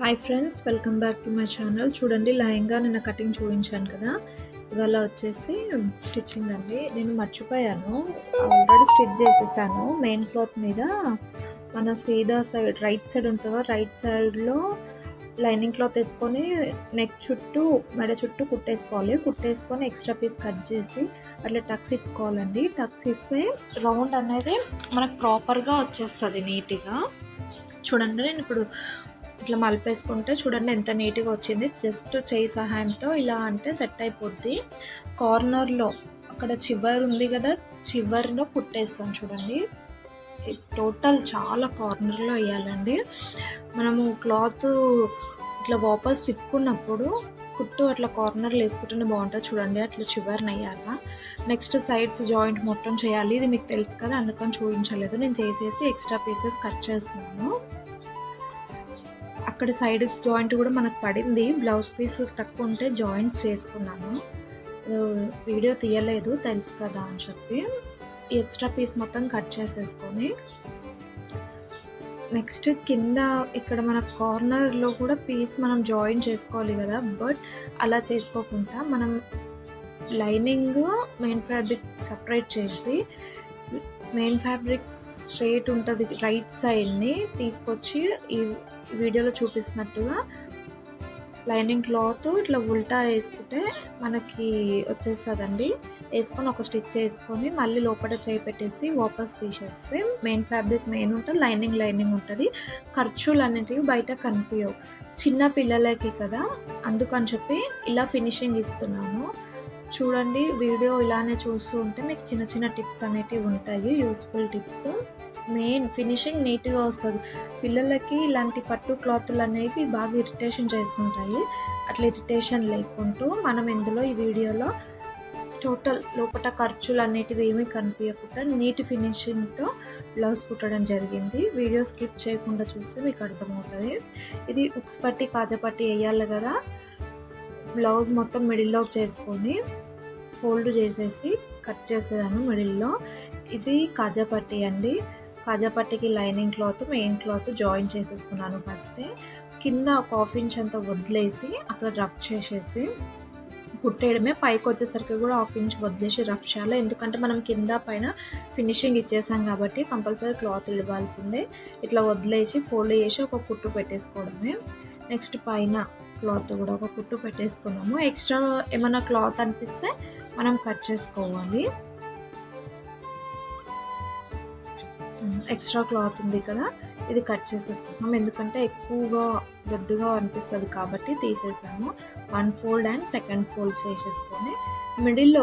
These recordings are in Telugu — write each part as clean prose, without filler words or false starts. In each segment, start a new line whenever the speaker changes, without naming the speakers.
Hi friends, welcome back to my channel. చూడండి, లెహంగా నిన్న కటింగ్ చూపించాను కదా. ఇవాళ వచ్చేసి స్టిచ్చింగ్ అండి. నేను మర్చిపోయాను, ఆల్రెడీ స్టిచ్ చేసేసాను. మెయిన్ క్లాత్ మీద మన సీదా సైడ్ రైట్ సైడ్ ఉంటుందో రైట్ సైడ్లో లైనింగ్ క్లాత్ వేసుకొని నెక్ చుట్టూ మెడ చుట్టూ కుట్టేసుకొని ఎక్స్ట్రా పీస్ కట్ చేసి అట్లా టక్స్ ఇచ్చుకోవాలండి. టక్స్ ఇస్తే రౌండ్ అనేది మనకు ప్రాపర్గా వచ్చేస్తుంది నీట్గా. చూడండి, నేను ఇప్పుడు ఇట్లా మలిపేసుకుంటే చూడండి ఎంత నీట్గా వచ్చింది. జస్ట్ చేయి సహాయంతో ఇలా అంటే సెట్ అయిపోద్ది. కార్నర్లో అక్కడ చివరి ఉంది కదా, చివరిలో కుట్టేస్తాం చూడండి. టోటల్ చాలా కార్నర్లో వేయాలండి. మనము క్లాత్ ఇట్లా వాపస్ తిప్పుకున్నప్పుడు కుట్టు అట్లా కార్నర్లో వేసుకుంటేనే బాగుంటుంది. చూడండి, అట్లా చివరిని వేయాలా. నెక్స్ట్ సైడ్స్ జాయింట్ మొత్తం చేయాలి. ఇది మీకు తెలుసు కదా, అందుకని చూపించలేదు. నేను చేసేసి ఎక్స్ట్రా పీసెస్ కట్ చేస్తున్నాను. అక్కడ సైడ్ జాయింట్ కూడా మనకు పడింది. బ్లౌజ్ పీస్ తక్కువ ఉంటే జాయింట్స్ చేసుకున్నాను. వీడియో తీయలేదు, తెలుసు కదా అని చెప్పి ఈ ఎక్స్ట్రా పీస్ మొత్తం కట్ చేసేసుకొని నెక్స్ట్ కింద ఇక్కడ మన కార్నర్లో కూడా పీస్ మనం జాయిన్ చేసుకోవాలి కదా. బట్ అలా చేసుకోకుండా మనం లైనింగ్ మెయిన్ ఫ్యాబ్రిక్ సపరేట్ చేసి మెయిన్ ఫ్యాబ్రిక్ స్ట్రైట్ ఉంటుంది రైట్ సైడ్ని తీసుకొచ్చి ఈ వీడియోలో చూపిస్తున్నట్టుగా లైనింగ్ క్లాత్ ఇట్లా ఉల్టా వేసుకుంటే మనకి వచ్చేస్తుందండి. వేసుకొని ఒక స్టిచ్ వేసుకొని మళ్ళీ లోపల చేయి పెట్టేసి వాపస్ తీసేస్తే మెయిన్ ఫ్యాబ్రిక్ మెయిన్ ఉంటుంది, లైనింగ్ ఉంటుంది. ఖర్చులు అనేటివి బయట కనిపించవు. చిన్న పిల్లలకి కదా, అందుకని చెప్పి ఇలా ఫినిషింగ్ ఇస్తున్నాను. చూడండి, వీడియో ఇలానే చూస్తూ ఉంటే మీకు చిన్న చిన్న టిప్స్ అనేటివి ఉంటాయి, యూస్ఫుల్ టిప్స్. మెయిన్ ఫినిషింగ్ నీట్గా వస్తుంది. పిల్లలకి ఇలాంటి పట్టు క్లాతులు అనేవి బాగా ఇరిటేషన్ చేస్తుంటాయి. అట్లా ఇరిటేషన్ లేకుంటూ మనం ఇందులో ఈ వీడియోలో టోటల్ లోపల ఖర్చులు అనేటివి ఏమీ కనిపించకుండా నీట్ ఫినిషింగ్తో బ్లౌజ్ కుట్టడం జరిగింది. వీడియో స్కిప్ చేయకుండా చూస్తే మీకు అర్థమవుతుంది. ఇది ఉక్స్ పట్టి కాజపట్టి వేయాలి కదా. బ్లౌజ్ మొత్తం మిడిల్లో చేసుకొని ఫోల్డ్ చేసేసి కట్ చేసేదాను మిడిల్లో. ఇది కాజాపట్టి అండి. కాజాపట్టికి lining cloth main cloth join చేసేసుకున్నాను. ఫస్టే కింద ఒక హాఫ్ ఇంచ్ అంతా వదిలేసి అక్కడ రఫ్ చేసేసి కుట్టేయడమే. పైకి వచ్చేసరికి కూడా హాఫ్ ఇంచ్ వదిలేసి రఫ్ చేయాలి. ఎందుకంటే మనం కింద పైన ఫినిషింగ్ ఇచ్చేసాం కాబట్టి కంపల్సరీ క్లాత్ ఇవ్వాల్సిందే. ఇట్లా వదిలేసి ఫోల్డ్ చేసి ఒక కుట్టు పెట్టేసుకోవడమే. నెక్స్ట్ పైన క్లాత్ కూడా ఒక కుట్టు పెట్టేసుకున్నాము. ఎక్స్ట్రా ఏమైనా క్లాత్ అనిపిస్తే మనం కట్ చేసుకోవాలి. ఎక్స్ట్రా క్లాత్ ఉంది కదా, ఇది కట్ చేసేసుకుంటున్నాం. ఎందుకంటే ఎక్కువగా దొడ్డుగా అనిపిస్తుంది కాబట్టి తీసేసాము. 1 ఫోల్డ్ అండ్ సెకండ్ ఫోల్డ్ చేసేసుకొని మిడిల్లో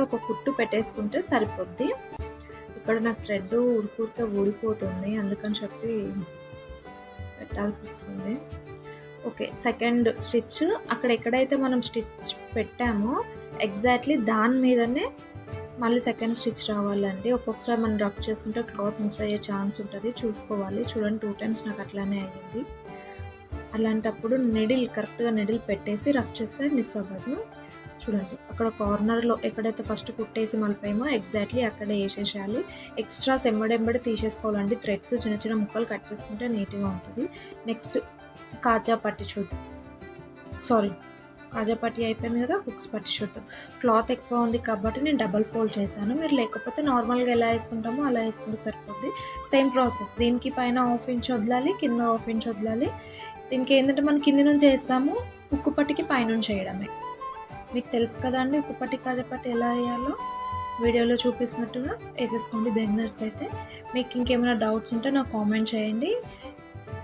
ఒక కుట్టు పెట్టేసుకుంటే సరిపోద్ది. ఇక్కడ నాకు థ్రెడ్ ఉడికూరికే ఊడిపోతుంది, అందుకని చెప్పి పెట్టాల్సి వస్తుంది. ఓకే, సెకండ్ స్టిచ్ అక్కడ ఎక్కడైతే మనం స్టిచ్ పెట్టామో ఎగ్జాక్ట్లీ దాని మీదనే మళ్ళీ సెకండ్ స్టిచ్ రావాలండి. ఒక్కొక్కసారి మనం రఫ్ చేస్తుంటే క్లాత్ మిస్ అయ్యే ఛాన్స్ ఉంటుంది, చూసుకోవాలి. చూడండి, 2 టైమ్స్ నాకు అట్లానే అయ్యింది. అలాంటప్పుడు కరెక్ట్గా నిడిల్ పెట్టేసి రఫ్ చేస్తే మిస్ అవ్వదు. చూడండి, అక్కడ కార్నర్లో ఎక్కడైతే ఫస్ట్ కుట్టేసి మలిపామో ఎగ్జాక్ట్లీ అక్కడే వేసేసేయాలి. ఎక్స్ట్రాస్ ఎంబడి తీసేసుకోవాలండి. థ్రెడ్స్ చిన్న చిన్న ముక్కలు కట్ చేసుకుంటే నీట్గా ఉంటుంది. నెక్స్ట్ కాజాపట్టి చూద్దాం. కాజాపట్టి అయిపోయింది కదా, హుక్స్ పట్టి చూద్దాం. క్లాత్ ఎక్కువ ఉంది కాబట్టి నేను డబల్ ఫోల్డ్ చేశాను. మీరు లేకపోతే నార్మల్గా ఎలా వేసుకుంటామో అలా వేసుకుంటే సరిపోద్ది. Same process. దీనికి పైన హాఫ్ ఇంచ్ వదలాలి, కింద హాఫ్ ఇంచ్ వదలాలి. దీనికి ఏంటంటే మనం కింది నుంచి వేస్తాము, ఉక్కు పట్టికి పైనుంచి వేయడమే. మీకు తెలుసు కదండి ఉక్కు పట్టి కాజాపట్టి ఎలా వేయాలో. వీడియోలో చూపిస్తున్నట్టుగా వేసేసుకోండి బిగినర్స్ అయితే. మీకు ఇంకేమైనా డౌట్స్ ఉంటే నాకు కామెంట్ చేయండి.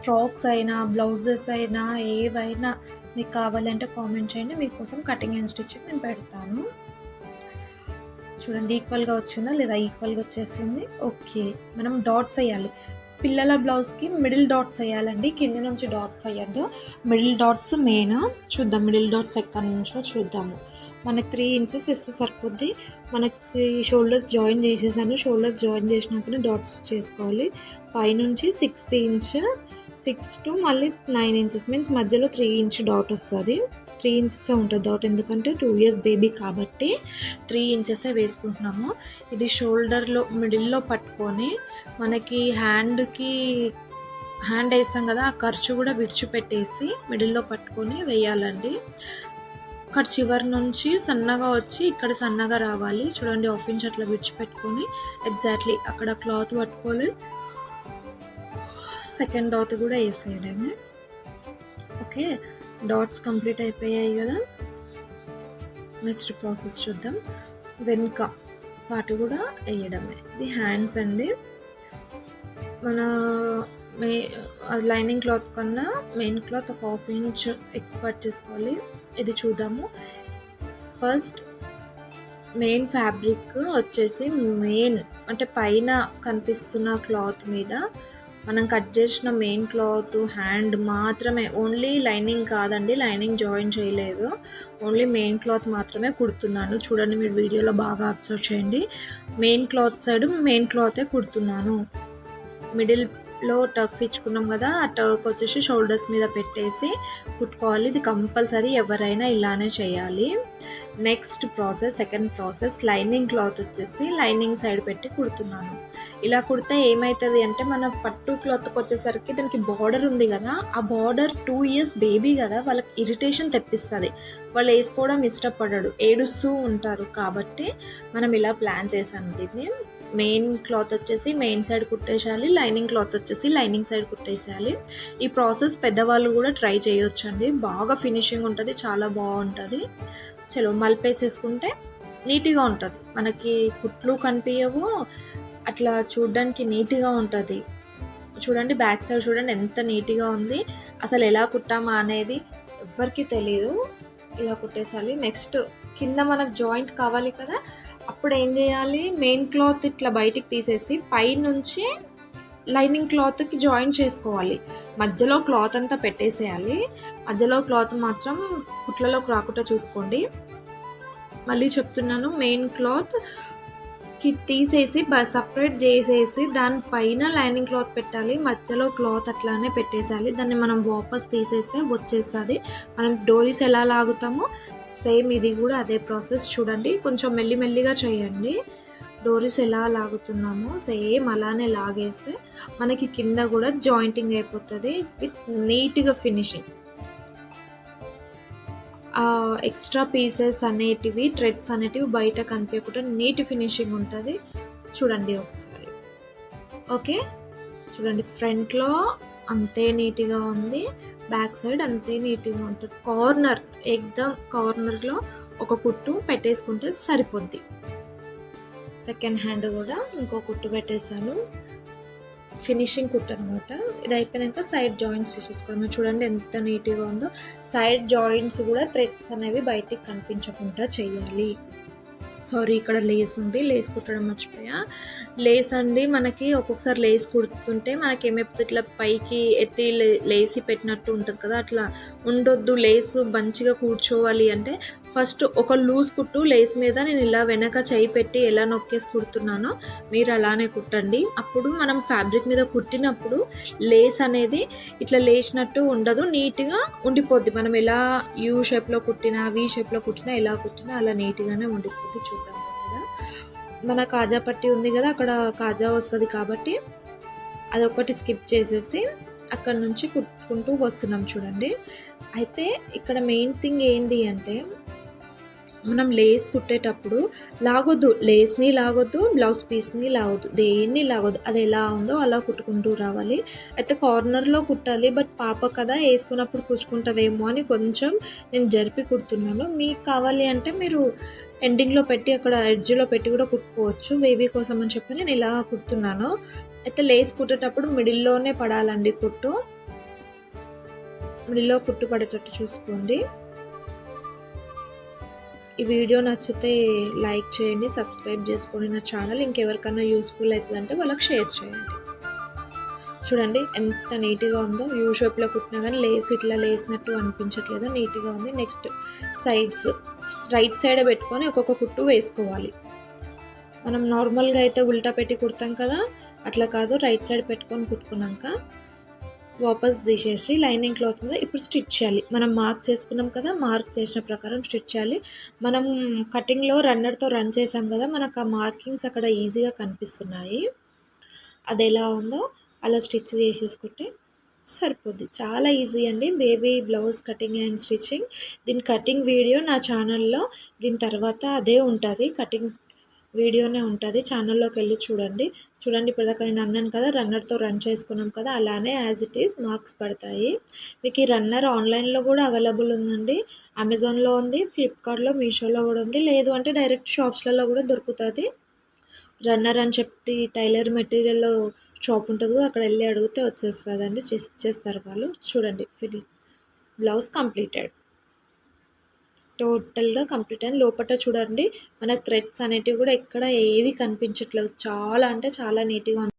ఫ్రాక్స్ అయినా బ్లౌజెస్ అయినా ఏవైనా మీకు కావాలంటే కామెంట్ చేయండి. మీకోసం కటింగ్ అండ్ స్టిచ్చింగ్ నేను పెడతాను. చూడండి, ఈక్వల్గా వచ్చిందా లేదా? ఈక్వల్గా వచ్చేసింది. ఓకే, మనం డాట్స్ వేయాలి. పిల్లల బ్లౌజ్కి మిడిల్ డాట్స్ వేయాలండి, కింద నుంచి డాట్స్ వేయద్దు. Middle dots main. చూద్దాం మిడిల్ డాట్స్ ఎక్కడి నుంచో చూద్దాము. మనకి 3 ఇంచెస్ ఇస్తే సరిపోద్ది. మనకి షోల్డర్స్ జాయిన్ చేసేసాను. షోల్డర్స్ జాయిన్ చేసినాకనే డాట్స్ చేసుకోవాలి. పైనుంచి 6 to మళ్ళీ 9 ఇంచెస్ మీన్స్ మధ్యలో 3 ఇంచ్ డాట్ వస్తుంది. 3 ఇంచెస్ ఉంటుంది డాట్, ఎందుకంటే 2 years బేబీ కాబట్టి 3 ఇంచెసే వేసుకుంటున్నాము. ఇది షోల్డర్లో మిడిల్లో పట్టుకొని మనకి హ్యాండ్కి హ్యాండ్ వేస్తాం కదా, ఆ ఖర్చు కూడా విడిచిపెట్టేసి మిడిల్లో పట్టుకొని వేయాలండి. ఇక్కడ చివరి నుంచి సన్నగా వచ్చి ఇక్కడ సన్నగా రావాలి. చూడండి, 1/2 ఇంచ్ అట్లా విడిచిపెట్టుకొని ఎగ్జాక్ట్లీ అక్కడ క్లాత్ పట్టుకొని సెకండ్ డాట్ కూడా వేసేయడమే. ఓకే, డాట్స్ కంప్లీట్ అయిపోయాయి కదా. నెక్స్ట్ ప్రాసెస్ చూద్దాం. వెనుక పాటు కూడా వేయడమే. ఇది హ్యాండ్స్ అండి. మన లైనింగ్ క్లాత్ కన్నా మెయిన్ క్లాత్ ఒక 1/2 ఇంచ్ ఎక్కువ కట్ చేసుకోవాలి. ఇది చూద్దాము. ఫస్ట్ మెయిన్ ఫ్యాబ్రిక్ వచ్చేసి అంటే పైన కనిపిస్తున్న క్లాత్ మీద మనం కట్ చేసిన మెయిన్ క్లాత్ హ్యాండ్ మాత్రమే, ఓన్లీ లైనింగ్ కాదండి, లైనింగ్ జాయిన్ చేయలేదు, ఓన్లీ మెయిన్ క్లాత్ మాత్రమే కుడుతున్నాను. చూడండి, మీరు వీడియోలో బాగా అబ్జర్వ్ చేయండి. మెయిన్ క్లాత్ సైడ్ మెయిన్ క్లాతే కుడుతున్నాను. మిడిల్లో టక్స్ ఇచ్చుకున్నాం కదా, ఆ టక్ వచ్చేసి షోల్డర్స్ మీద పెట్టేసి కుట్టుకోవాలి. ఇది కంపల్సరీ ఎవరైనా ఇలానే చేయాలి. Next process, second process, lining cloth వచ్చేసి లైనింగ్ సైడ్ పెట్టి కుడుతున్నాను. ఇలా కుడితే ఏమవుతుంది అంటే, మన పట్టు క్లాత్కి వచ్చేసరికి దానికి బార్డర్ ఉంది కదా, ఆ బార్డర్ 2 years బేబీ కదా, వాళ్ళకి ఇరిటేషన్ తెప్పిస్తుంది. వాళ్ళు వేసుకోవడం ఇష్టపడడు, ఏడుస్తూ ఉంటారు. కాబట్టి మనం ఇలా ప్లాన్ చేసాము దీన్ని. మెయిన్ క్లాత్ వచ్చేసి మెయిన్ సైడ్ కుట్టేసేయాలి, లైనింగ్ క్లాత్ వచ్చేసి లైనింగ్ సైడ్ కుట్టేసేయాలి. ఈ ప్రాసెస్ పెద్దవాళ్ళు కూడా ట్రై చేయొచ్చండి, బాగా ఫినిషింగ్ ఉంటుంది, చాలా బాగుంటుంది. చలో మలిపేసేసుకుంటే నీట్గా ఉంటుంది, మనకి కుట్లు కనిపించవు, అట్లా చూడడానికి నీట్గా ఉంటుంది. చూడండి, బ్యాక్ సైడ్ చూడండి ఎంత నీట్గా ఉంది. అసలు ఎలా కుట్టామా అనేది ఎవరికి తెలియదు. ఇలా కుట్టేసాలి. నెక్స్ట్ కింద మనకు జాయింట్ కావాలి కదా, అప్పుడు ఏం చేయాలి, మెయిన్ క్లాత్ ఇట్లా బయటికి తీసేసి పైనుంచి లైనింగ్ క్లాత్కి జాయిన్ చేసుకోవాలి. మధ్యలో క్లాత్ అంతా పెట్టేసేయాలి. మధ్యలో క్లాత్ మాత్రం కుట్లలోకి రాకుండా చూసుకోండి. మళ్ళీ చెప్తున్నాను, మెయిన్ క్లాత్ తీసేసి సపరేట్ చేసేసి దానిపైన లైనింగ్ క్లాత్ పెట్టాలి. మధ్యలో క్లాత్ అట్లానే పెట్టేసేయాలి. దాన్ని మనం వాపస్ తీసేస్తే వచ్చేస్తుంది. మనం డోరీస్ ఎలా లాగుతామో సేమ్ ఇది కూడా అదే ప్రాసెస్. చూడండి, కొంచెం మెల్లిమెల్లిగా చేయండి. డోరీస్ ఎలా లాగుతున్నామో సేమ్ అలానే లాగేస్తే మనకి కింద కూడా జాయింటింగ్ అయిపోతుంది విత్ నీట్గా ఫినిషింగ్. ఎక్స్ట్రా పీసెస్ అనేటివి, థ్రెడ్స్ అనేటివి బయట కనిపించకుండా నీట్ ఫినిషింగ్ ఉంటుంది. చూడండి ఒకసారి. ఓకే, చూడండి, ఫ్రంట్లో అంతే నీట్గా ఉంది, బ్యాక్ సైడ్ అంతే నీట్గా ఉంటుంది. కార్నర్ ఎగ్దమ్ కార్నర్లో ఒక కుట్టు పెట్టేసుకుంటే సరిపోద్ది. సెకండ్ హ్యాండ్ కూడా ఇంకో కుట్టు పెట్టేశాను, ఫినిషింగ్ కుట్ అనమాట. ఇది అయిపోయాక సైడ్ జాయింట్స్ తీసేసుకోవడం. చూడండి ఎంత నీట్గా ఉందో. సైడ్ జాయింట్స్ కూడా థ్రెడ్స్ అనేవి బయటికి కనిపించకుండా చేయాలి. సారీ, ఇక్కడ లేస్ ఉంది, లేస్ కుట్టడం మర్చిపోయా. లేస్ అండి, మనకి ఒక్కొక్కసారి లేస్ కుడుతుంటే మనకి ఏమైపోతుంది, ఇట్లా పైకి ఎత్తి లేసి పెట్టినట్టు ఉంటుంది కదా, అట్లా ఉండొద్దు. లేస్ మంచిగా కూర్చోవాలి అంటే ఫస్ట్ ఒక లూజ్ కుట్టు లేస్ మీద నేను ఇలా వెనక చేయి పెట్టి ఎలా నొక్కేసి కుడుతున్నానో మీరు అలానే కుట్టండి. అప్పుడు మనం ఫ్యాబ్రిక్ మీద కుట్టినప్పుడు లేస్ అనేది ఇట్లా లేచినట్టు ఉండదు, నీట్గా ఉండిపోద్ది. మనం ఎలా యూ షేప్లో కుట్టినా, వి షేప్లో కుట్టినా, ఎలా కుట్టినా అలా నీట్గానే ఉండిపోద్ది. చూద్దాం కూడా. మన కాజా పట్టి ఉంది కదా, అక్కడ కాజా వస్తుంది కాబట్టి అదొకటి స్కిప్ చేసేసి అక్కడ నుంచి కుట్టుకుంటూ వస్తున్నాం. చూడండి, అయితే ఇక్కడ మెయిన్ థింగ్ ఏంటి అంటే, మనం లేస్ కుట్టేటప్పుడు లాగొద్దు, లేస్ని లాగొద్దు, బ్లౌజ్ పీస్ని లాగొద్దు, దేన్ని లాగొద్దు. అది ఎలా ఉందో అలా కుట్టుకుంటూ రావాలి. అయితే కార్నర్లో కుట్టాలి, బట్ పాప కదా వేసుకున్నప్పుడు కుచ్చుకుంటుందేమో అని కొంచెం నేను జరిపి కుడుతున్నాను. మీకు కావాలి అంటే మీరు ఎండింగ్లో పెట్టి అక్కడ ఎడ్జ్లో పెట్టి కూడా కుట్టుకోవచ్చు. బేబీ కోసం అని చెప్పి నేను ఇలా కుడుతున్నాను. అయితే లేస్ కుట్టేటప్పుడు మిడిల్లోనే పడాలండి కుట్టు, మిడిల్లో కుట్టు పడేటట్టు చూసుకోండి. ఈ వీడియో నచ్చితే లైక్ చేయండి, సబ్స్క్రైబ్ చేసుకోండి నా ఛానల్. ఇంకెవరికైనా యూస్ఫుల్ అవుతుందంటే వాళ్ళకి షేర్ చేయండి. చూడండి ఎంత నీట్గా ఉందో, యూ షేప్లో కుట్టినా కానీ లేస్ ఇట్లా లేసినట్టు అనిపించట్లేదు, నీట్గా ఉంది. నెక్స్ట్ సైడ్స్ రైట్ సైడ్ పెట్టుకొని ఒక్కొక్క కుట్టు వేసుకోవాలి. మనం నార్మల్గా అయితే ఉల్టా పెట్టి కుడతాం కదా, అట్లా కాదు, రైట్ సైడ్ పెట్టుకొని కుట్టుకున్నాక వాపస్ తీసేసి లైనింగ్ క్లాత్ మీద ఇప్పుడు స్టిచ్ చేయాలి. మనం మార్క్ చేసుకున్నాం కదా, మార్క్ చేసిన ప్రకారం స్టిచ్ చేయాలి. మనం కటింగ్లో రన్నర్తో రన్ చేసాం కదా, మనకు ఆ మార్కింగ్స్ అక్కడ ఈజీగా కనిపిస్తున్నాయి. అది ఎలా ఉందో అలా స్టిచ్ చేసేసుకుంటే సరిపోద్ది. చాలా ఈజీ అండి. Baby blouse cutting and stitching. దీని కటింగ్ వీడియో నా ఛానల్‌లో దీని తర్వాత అదే ఉంటది. కటింగ్ వీడియోనే ఉంటది. ఛానల్‌లోకెళ్ళి చూడండి. చూడండి ఇప్పటిదాకా నేను అన్నాను కదా! రన్నర్‌తో రన్ చేసుకున్నాం కదా! అలానే యాజ్ ఇట్ ఈజ్ మార్క్స్ పడతాయి. మీకు ఈ రన్నర్ ఆన్‌లైన్‌లో గూడా అవైలబుల్ ఉందండి. అమెజాన్‌లో ఉంది. ఫ్లిప్‌కార్ట్‌లో, మీషోలో గూడా ఉంది. లేదు అంటే డైరెక్ట్ షాప్స్‌లలో గూడా దొరుకుతది. రన్నర్ అని చెప్పి టైలర్ మెటీరియల్‌లో షాప్ ఉంటది కదా! అక్కడెళ్లి అడిగితే వచ్చేస్తదండి. ఇచ్చేస్తారు వాళ్ళు. చూడండి బ్లౌజ్ కంప్లీటెడ్. టోటల్‌గా కంప్లీట్ అయింది. లోపట చూడండి మనకు థ్రెడ్స్ అనేటివి గూడా ఎక్కడ ఏవి కనిపించట్లేవు. చాలా అంటే చాలా నీట్‌గా ఉంది.